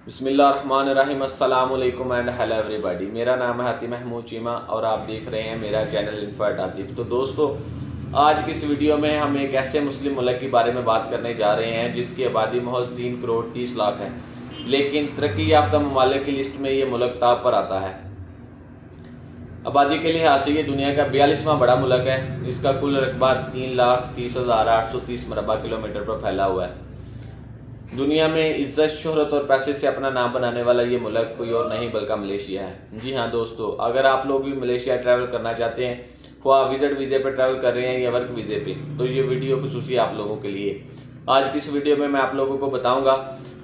बिस्मिल्लाहिर्रहमानिर्रहीम अस्सलाम वालेकुम एंड हेलो एवरीबॉडी। मेरा नाम है हातिम महमूद चीमा और आप देख रहे हैं मेरा चैनल इन्फो एट आतिफ। तो दोस्तों, आज की इस वीडियो में हम एक ऐसे मुस्लिम मुल्क के बारे में बात करने जा रहे हैं जिसकी आबादी महज 3 करोड़ 30 लाख है, लेकिन तरक्की याफ्ता ममालिक की लिस्ट में ये मुल्क टॉप पर आता है। आबादी के लिहाज से ये दुनिया का 42वां बड़ा मुल्क है। इसका कुल रकबा 3,30,830 मरबा किलोमीटर पर फैला हुआ है। दुनिया में इज्जत, शोहरत और पैसे से अपना नाम बनाने वाला ये मुल्क कोई और नहीं बल्कि मलेशिया है। जी हाँ दोस्तों, अगर आप लोग भी मलेशिया ट्रैवल करना चाहते हैं, ख्वाह विजिट वीज़े पे ट्रैवल कर रहे हैं या वर्क वीज़े पे, तो ये वीडियो खुसूसी आप लोगों के लिए। आज की इस वीडियो में मैं आप लोगों को बताऊंगा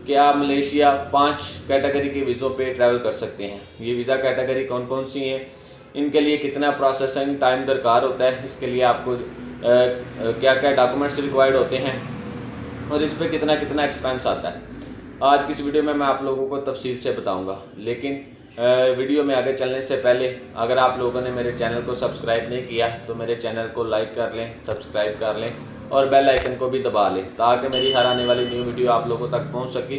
कि आप मलेशिया 5 कैटेगरी के वीज़ों पे ट्रैवल कर सकते हैं। ये वीज़ा कैटेगरी कौन कौन सी हैं, इनके लिए कितना प्रोसेसिंग टाइम दरकार होता है, इसके लिए आपको क्या क्या डॉक्यूमेंट्स रिक्वायर्ड होते हैं और इस पर कितना कितना एक्सपेंस आता है। आज की इस वीडियो में मैं आप लोगों को तफसील से बताऊंगा। लेकिन वीडियो में आगे चलने से पहले अगर आप लोगों ने मेरे चैनल को सब्सक्राइब नहीं किया तो मेरे चैनल को लाइक कर लें, सब्सक्राइब कर लें और बेल आइकन को भी दबा लें ताकि मेरी हर आने वाली न्यू वीडियो आप लोगों तक पहुँच सके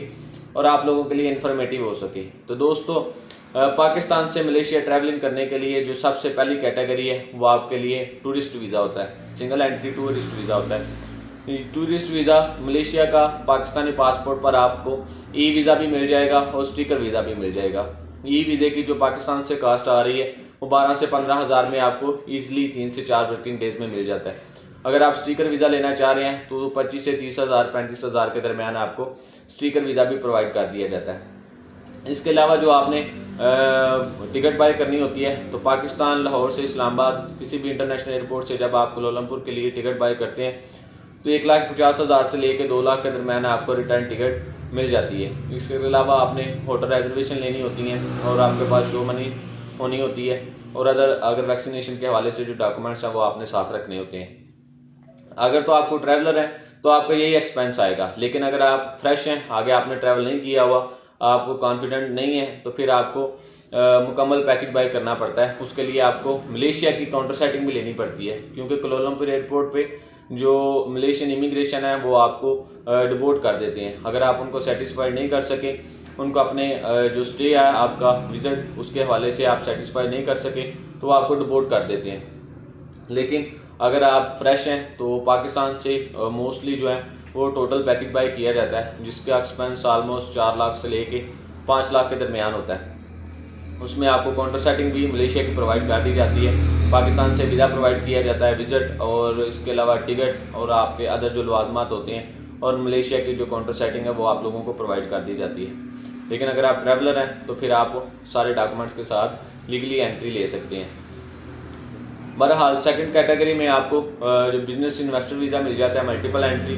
और आप लोगों के लिए इन्फॉर्मेटिव हो सके। तो दोस्तों, पाकिस्तान से मलेशिया ट्रैवलिंग करने के लिए जो सबसे पहली कैटेगरी है वो आपके लिए टूरिस्ट वीज़ा होता है। सिंगल एंट्री टूरिस्ट वीज़ा होता है। टूरिस्ट वीज़ा मलेशिया का पाकिस्तानी पासपोर्ट पर आपको ई वीज़ा भी मिल जाएगा और स्टिकर वीज़ा भी मिल जाएगा। ई वीज़े की जो पाकिस्तान से कास्ट आ रही है वो 12 से 15 हज़ार में आपको ईजिली 3 से 4 वर्किंग डेज में मिल जाता है। अगर आप स्टिकर वीज़ा लेना चाह रहे हैं तो 25 से 30 हज़ार 35 हज़ार के दरमियान आपको स्टिकर वीज़ा भी प्रोवाइड कर दिया जाता है। इसके अलावा जो आपने टिकट बाई करनी होती है तो पाकिस्तान लाहौर से इस्लामाबाद किसी भी इंटरनेशनल एयरपोर्ट से जब आप कोलमपुर के लिए टिकट बाई करते हैं तो 1,50,000 से लेकर 2 लाख के दरम्यान आपको रिटर्न टिकट मिल जाती है। इसके अलावा आपने होटल रिजर्वेशन लेनी होती है और आपके पास शो मनी होनी होती है और अगर वैक्सीनेशन के हवाले से जो डॉक्यूमेंट्स हैं वो आपने साथ रखने होते हैं। अगर तो आपको ट्रैवलर है तो आपका यही एक्सपेंस आएगा, लेकिन अगर आप फ्रेश हैं, आगे आपने ट्रैवल नहीं किया हुआ, आपको कॉन्फिडेंट नहीं है, तो फिर आपको मुकम्मल पैकेज बाई करना पड़ता है। उसके लिए आपको मलेशिया की काउंटर सेटिंग भी लेनी पड़ती है, क्योंकि कोलमपुर एयरपोर्ट पे जो मलेशियन इमिग्रेशन है वो आपको डिपोर्ट कर देते हैं। अगर आप उनको सेटिस्फाइड नहीं कर सके, उनको अपने जो स्टे है आपका विजिट उसके हवाले से आप सेटिस्फाई नहीं कर सके तो वो आपको डिपोर्ट कर देते हैं। लेकिन अगर आप फ्रेश हैं तो पाकिस्तान से मोस्टली जो है वो टोटल पैकेज बाई किया जाता है, जिसका एक्सपेंस ऑलमोस्ट 4 लाख से लेके 5 लाख के दरमियान होता है। उसमें आपको काउंटर सेटिंग भी मलेशिया की प्रोवाइड कर दी जाती है, पाकिस्तान से वीज़ा प्रोवाइड किया जाता है, विजिट और इसके अलावा टिकट और आपके अदर जो लवाजमात होते हैं और मलेशिया की जो काउंटर सेटिंग है वो आप लोगों को प्रोवाइड कर दी जाती है। लेकिन अगर आप ट्रैवलर हैं तो फिर आप सारे डॉक्यूमेंट्स के साथ लीगली एंट्री ले सकते हैं। बहरहाल सेकंड कैटेगरी में आपको जो बिज़नेस इन्वेस्टर वीज़ा मिल जाता है, मल्टीपल एंट्री।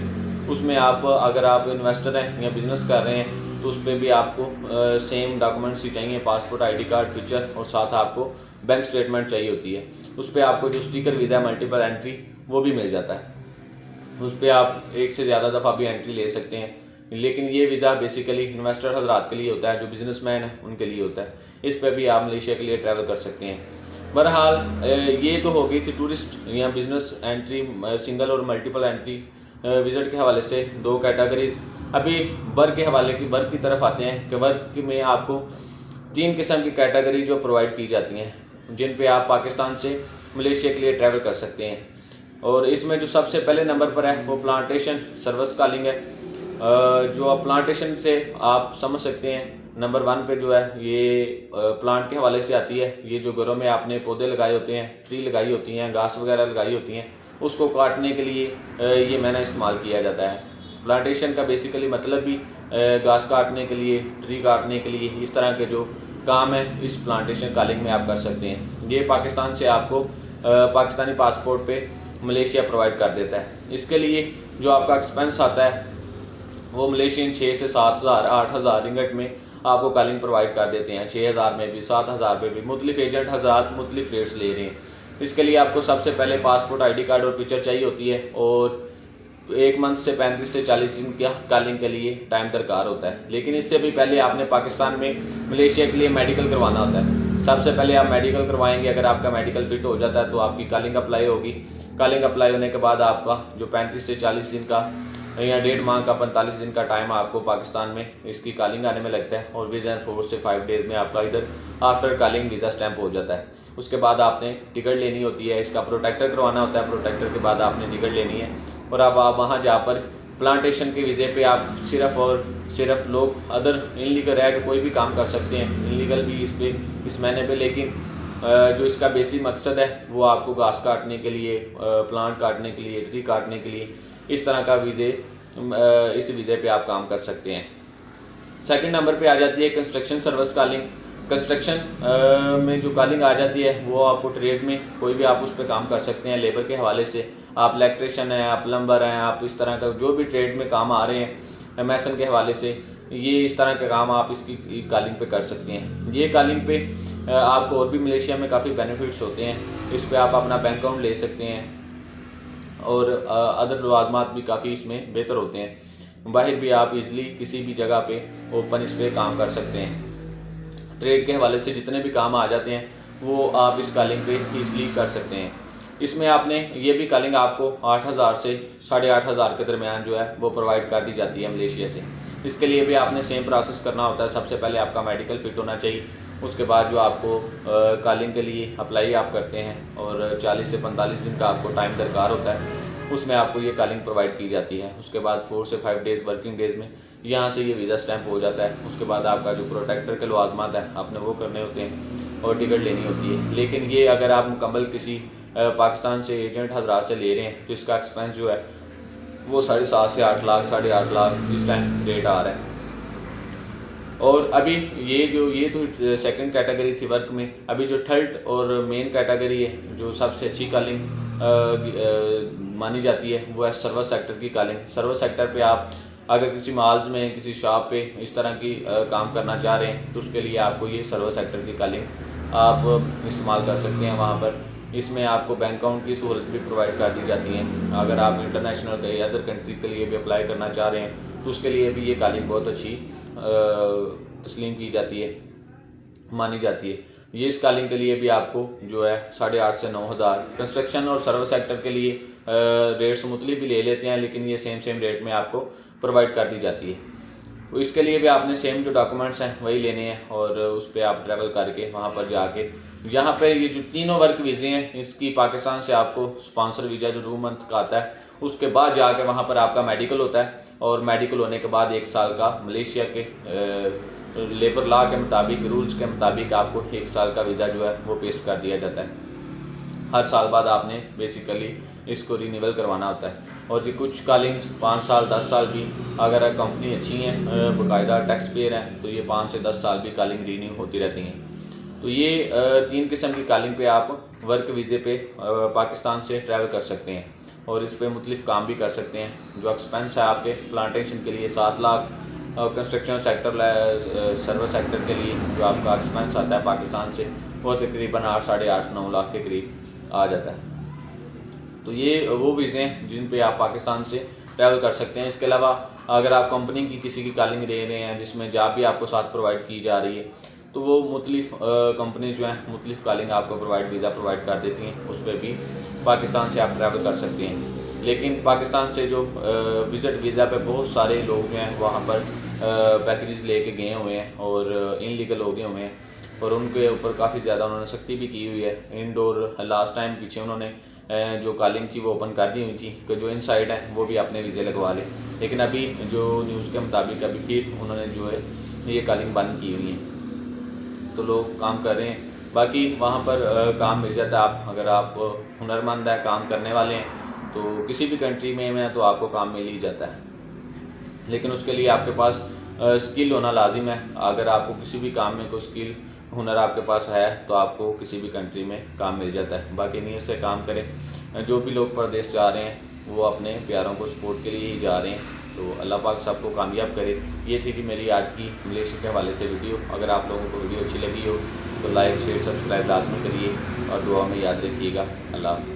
उसमें आप अगर आप इन्वेस्टर हैं या बिज़नेस कर रहे हैं तो उस पर भी आपको सेम डॉक्यूमेंट्स ही चाहिए, पासपोर्ट, आईडी कार्ड, पिक्चर और साथ आपको बैंक स्टेटमेंट चाहिए होती है। उस पर आपको जो स्टिकर वीज़ा है मल्टीपल एंट्री वो भी मिल जाता है। उस पर आप एक से ज़्यादा दफ़ा भी एंट्री ले सकते हैं, लेकिन ये वीज़ा बेसिकली इन्वेस्टर हजरात के लिए होता है, जो बिजनेसमैन है उनके लिए होता है। इस पर भी आप मलेशिया के लिए ट्रैवल कर सकते हैं। बहरहाल ये तो हो गई थी टूरिस्ट या बिज़नेस एंट्री, सिंगल और मल्टीपल एंट्री विजिट के हवाले से 2 कैटेगरीज। अभी वर्क के हवाले की वर्क की तरफ आते हैं कि वर्क में आपको 3 किस्म की कैटेगरी जो प्रोवाइड की जाती हैं जिन पे आप पाकिस्तान से मलेशिया के लिए ट्रैवल कर सकते हैं। और इसमें जो सबसे पहले नंबर पर है वो प्लांटेशन सर्विस कॉलिंग है। जो आप प्लांटेशन से आप समझ सकते हैं, नंबर 1 पे जो है ये प्लांट के हवाले से आती है। ये जो घरों में आपने पौधे लगाए होते हैं, ट्री लगाई होती हैं, घास वगैरह लगाई होती हैं, उसको काटने के लिए ये मैना इस्तेमाल किया जाता है। प्लांटेशन का बेसिकली मतलब भी घास काटने के लिए, ट्री काटने के लिए, इस तरह के जो काम है इस प्लांटेशन कॉलिंग में आप कर सकते हैं। ये पाकिस्तान से आपको पाकिस्तानी पासपोर्ट पे मलेशिया प्रोवाइड कर देता है। इसके लिए जो आपका एक्सपेंस आता है वो मलेशियन 6 से 7 हज़ार 8 हज़ार रिंगट में आपको कॉलिंग प्रोवाइड कर देते हैं। 6 हज़ार में भी, 7 हज़ार में भी मुख्तलिफ एजेंट हज़रात मुख्तलिफ रेट्स ले रहे हैं। इसके लिए आपको सबसे पहले पासपोर्ट, आईडी कार्ड और पिक्चर चाहिए होती है और 1 मंथ से 35 से 40 दिन का कॉलिंग के लिए टाइम दरकार होता है। लेकिन इससे भी पहले आपने पाकिस्तान में मलेशिया के लिए मेडिकल करवाना होता है। सबसे पहले आप मेडिकल करवाएंगे, अगर आपका मेडिकल फिट हो जाता है तो आपकी कॉलिंग अप्लाई होगी। कॉलिंग अप्लाई होने के बाद आपका जो 35 से 40 दिन का या 1.5 माह का 45 दिन का टाइम आपको पाकिस्तान में इसकी कॉलिंग आने में लगता है और विद इन 4 से 5 डेज़ में आपका इधर आफ्टर कॉलिंग वीज़ा स्टैंप हो जाता है। उसके बाद आपने टिकट लेनी होती है, इसका प्रोटेक्टर करवाना होता है, प्रोटेक्टर के बाद आपने टिकट लेनी है और अब आप वहाँ जा पर प्लांटेशन के वीज़े पे आप सिर्फ़ और सिर्फ लोग अदर इनलीगल रह के कोई भी काम कर सकते हैं, इनलीगल भी इस महीने पे, लेकिन जो इसका बेसिक मकसद है वो आपको घास काटने के लिए, प्लांट काटने के लिए, ट्री काटने के लिए, इस तरह का वीज़े, इस वीज़े पे आप काम कर सकते हैं। सेकंड नंबर पे आ जाती है कंस्ट्रक्शन सर्विस कॉलिंग। कंस्ट्रक्शन में जो कॉलिंग आ जाती है वो आपको ट्रेड में कोई भी आप उस पर काम कर सकते हैं लेबर के हवाले से। आप इलेक्ट्रिशियन हैं, आप प्लम्बर हैं, आप इस तरह का जो भी ट्रेड में काम आ रहे हैं, मैसन के हवाले से, ये इस तरह के काम आप इसकी कॉलिंग पे कर सकते हैं। ये कॉलिंग पे आपको और भी मलेशिया में काफ़ी बेनिफिट्स होते हैं। इस पर आप अपना बैंक अकाउंट ले सकते हैं और अदर लवाजमात भी काफ़ी इसमें बेहतर होते हैं। बाहर भी आप इजीली किसी भी जगह पे ओपन इस पर काम कर सकते हैं। ट्रेड के हवाले से जितने भी काम आ जाते हैं वो आप इस कॉलिंग पे ईज़िली कर सकते हैं। इसमें आपने ये भी कॉलिंग आपको 8,000 से 8,500 के दरमियान जो है वो प्रोवाइड कर दी जाती है मलेशिया से। इसके लिए भी आपने सेम प्रोसेस करना होता है। सबसे पहले आपका मेडिकल फिट होना चाहिए, उसके बाद जो आपको कॉलिंग के लिए अप्लाई आप करते हैं और 40 से 45 दिन का आपको टाइम दरकार होता है, उसमें आपको ये कॉलिंग प्रोवाइड की जाती है। उसके बाद 4 से 5 डेज़ वर्किंग डेज़ में यहाँ से ये वीज़ा स्टैंप हो जाता है। उसके बाद आपका जो प्रोटेक्टर के लवाजमात है आपने वो करने होते हैं और टिकट लेनी होती है। लेकिन ये अगर आप मुकम्मल किसी पाकिस्तान से एजेंट हज़रात से ले रहे हैं तो इसका एक्सपेंस जो है वो 7.5 से 8 लाख, 8.5 लाख इस टाइम रेट आ रहा है। और अभी ये तो सेकंड कैटेगरी थी वर्क में। अभी जो थर्ड और मेन कैटेगरी है जो सबसे अच्छी कॉलिंग मानी जाती है वो है सर्विस सेक्टर की कॉलिंग। सर्विस सेक्टर पे आप अगर किसी मॉल्स में, किसी शॉप पे इस तरह की काम करना चाह रहे हैं तो उसके लिए आपको ये सर्विस सेक्टर की कॉलिंग आप इस्तेमाल कर सकते हैं वहाँ पर। इसमें आपको बैंक अकाउंट की सहूलत भी प्रोवाइड कर दी जाती है। अगर आप इंटरनेशनल कहीं अदर कंट्री के लिए भी अप्लाई करना चाह रहे हैं तो उसके लिए भी ये कॉलिंग बहुत अच्छी तस्लीम की जाती है, मानी जाती है। ये इस कॉलिंग के लिए भी आपको जो है 8,500 से 9,000। कंस्ट्रक्शन और सर्विस सेक्टर के लिए रेट्स मुख्तलिफ भी ले लेते हैं, लेकिन ये सेम रेट में आपको प्रोवाइड कर दी जाती है। तो इसके लिए भी आपने सेम जो डॉक्यूमेंट्स हैं वही लेने हैं और उस पर आप ट्रैवल करके वहाँ पर जाके, यहाँ पे ये जो तीनों वर्क वीज़े हैं इसकी पाकिस्तान से आपको स्पॉन्सर वीज़ा जो 2 मंथ का आता है, उसके बाद जाके वहाँ पर आपका मेडिकल होता है और मेडिकल होने के बाद 1 साल का मलेशिया के लेबर लॉ के मुताबिक, रूल्स के मुताबिक आपको 1 साल का वीज़ा जो है वो पेश कर दिया जाता है। हर साल बाद आपने बेसिकली इसको रिन्यूअल करवाना होता है। और ये कुछ कॉलिंग्स 5 साल 10 साल भी, अगर कंपनी अच्छी है, बाकायदा टैक्स पेयर है, तो ये 5 से 10 साल भी कॉलिंग रिन्यू होती रहती हैं। तो ये 3 किस्म की कॉलिंग पे आप वर्क वीज़े पे पाकिस्तान से ट्रैवल कर सकते हैं और इस पर मुख्तलिफ काम भी कर सकते हैं। जो एक्सपेंस है आपके प्लांटेशन के लिए 7 लाख और कंस्ट्रक्शन सेक्टर, सर्विस सेक्टर के लिए जो आपका एक्सपेंस आता है पाकिस्तान से वो तकरीबन 8, 8.5, 9 लाख के करीब आ जाता है। तो ये वो वीज़े हैं जिन पे आप पाकिस्तान से ट्रैवल कर सकते हैं। इसके अलावा अगर आप कंपनी की किसी की कॉलिंग दे रहे हैं जिसमें जॉब भी आपको साथ प्रोवाइड की जा रही है तो वो मुख्तलिफ कंपनी जो हैं मुख्तलिफ कॉलिंग आपको वीज़ा प्रोवाइड कर देती हैं, उस पर भी पाकिस्तान से आप ट्रैवल कर सकते हैं। लेकिन पाकिस्तान से जो विज़िट वीज़ा पे बहुत सारे लोग जो हैं वहाँ पर पैकेजेस लेके गए हुए हैं और इनलीगल हो गए हुए हैं और उनके ऊपर काफ़ी ज़्यादा उन्होंने सख्ती भी की हुई है। इंडोर लास्ट टाइम पीछे उन्होंने जो कॉलिंग थी वो ओपन कर दी हुई थी कि जो इनसाइड है वो भी अपने वीज़े लगवा लें, लेकिन अभी जो न्यूज़ के मुताबिक अभी फिर उन्होंने जो है ये कॉलिंग बंद की हुई है, तो लोग काम कर रहे हैं। बाकी वहाँ पर काम मिल जाता है। आप अगर आप हुनरमंद है, काम करने वाले हैं, तो किसी भी कंट्री में तो आपको काम मिल ही जाता है, लेकिन उसके लिए आपके पास स्किल होना लाजिम है। अगर आपको किसी भी काम में कोई स्किल, हुनर आपके पास है तो आपको किसी भी कंट्री में काम मिल जाता है। बाकी नीयत से काम करें। जो भी लोग परदेश जा रहे हैं वो अपने प्यारों को सपोर्ट के लिए ही जा रहे हैं, तो अल्लाह पाक सबको कामयाब करे। ये थी कि मेरी आज की मलेशिया के हवाले से वीडियो। अगर आप लोगों को वीडियो अच्छी लगी हो तो लाइक, शेयर, सब्सक्राइब लाजमी करिए और दुआ में याद रखिएगा। अल्लाह।